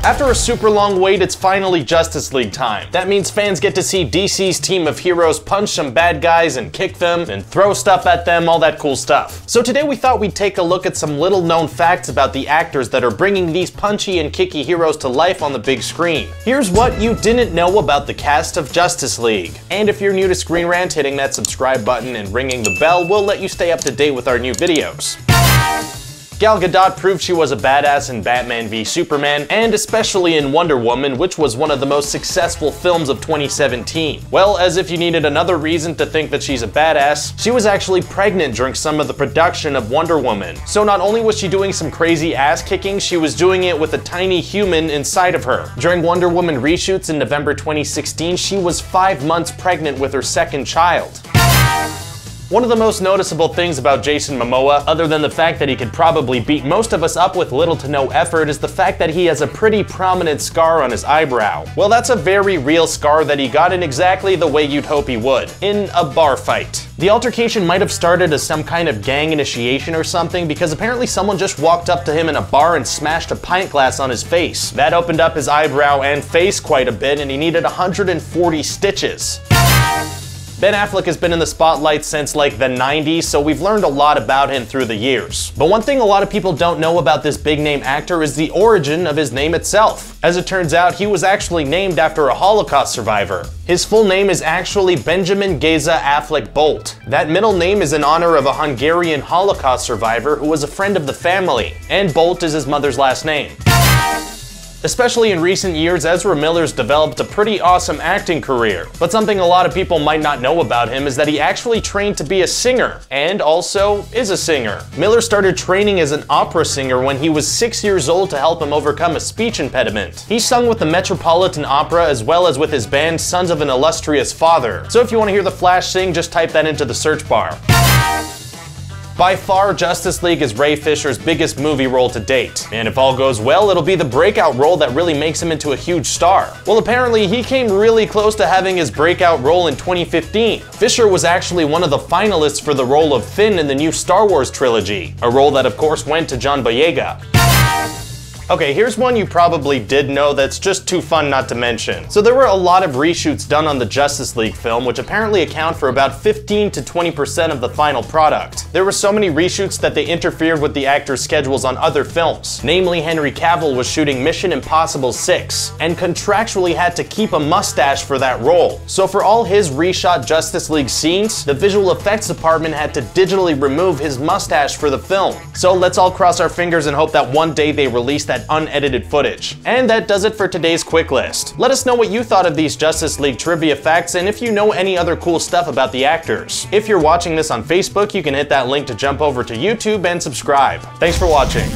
After a super long wait, it's finally Justice League time. That means fans get to see DC's team of heroes punch some bad guys and kick them and throw stuff at them, all that cool stuff. So today we thought we'd take a look at some little known facts about the actors that are bringing these punchy and kicky heroes to life on the big screen. Here's what you didn't know about the cast of Justice League. And if you're new to Screen Rant, hitting that subscribe button and ringing the bell will let you stay up to date with our new videos. Gal Gadot proved she was a badass in Batman v Superman, and especially in Wonder Woman, which was one of the most successful films of 2017. Well, as if you needed another reason to think that she's a badass, she was actually pregnant during some of the production of Wonder Woman. So not only was she doing some crazy ass kicking, she was doing it with a tiny human inside of her. During Wonder Woman reshoots in November 2016, she was 5 months pregnant with her second child. One of the most noticeable things about Jason Momoa, other than the fact that he could probably beat most of us up with little to no effort, is the fact that he has a pretty prominent scar on his eyebrow. Well, that's a very real scar that he got in exactly the way you'd hope he would, in a bar fight. The altercation might have started as some kind of gang initiation or something, because apparently someone just walked up to him in a bar and smashed a pint glass on his face. That opened up his eyebrow and face quite a bit, and he needed 140 stitches. Ben Affleck has been in the spotlight since like the 90s, so we've learned a lot about him through the years. But one thing a lot of people don't know about this big name actor is the origin of his name itself. As it turns out, he was actually named after a Holocaust survivor. His full name is actually Benjamin Geza Affleck Bolt. That middle name is in honor of a Hungarian Holocaust survivor who was a friend of the family, and Bolt is his mother's last name. Especially in recent years, Ezra Miller's developed a pretty awesome acting career. But something a lot of people might not know about him is that he actually trained to be a singer, and also is a singer. Miller started training as an opera singer when he was 6 years old to help him overcome a speech impediment. He sung with the Metropolitan Opera as well as with his band Sons of an Illustrious Father. So if you want to hear the Flash sing, just type that into the search bar. By far, Justice League is Ray Fisher's biggest movie role to date, and if all goes well, it'll be the breakout role that really makes him into a huge star. Well, apparently he came really close to having his breakout role in 2015. Fisher was actually one of the finalists for the role of Finn in the new Star Wars trilogy, a role that of course went to John Boyega. Okay, here's one you probably did know that's just too fun not to mention. So there were a lot of reshoots done on the Justice League film, which apparently account for about 15 to 20% of the final product. There were so many reshoots that they interfered with the actors' schedules on other films. Namely, Henry Cavill was shooting Mission Impossible 6, and contractually had to keep a mustache for that role. So for all his reshot Justice League scenes, the visual effects department had to digitally remove his mustache for the film. So let's all cross our fingers and hope that one day they release that unedited footage. And that does it for today's quick list. Let us know what you thought of these Justice League trivia facts and if you know any other cool stuff about the actors. If you're watching this on Facebook, you can hit that link to jump over to YouTube and subscribe. Thanks for watching.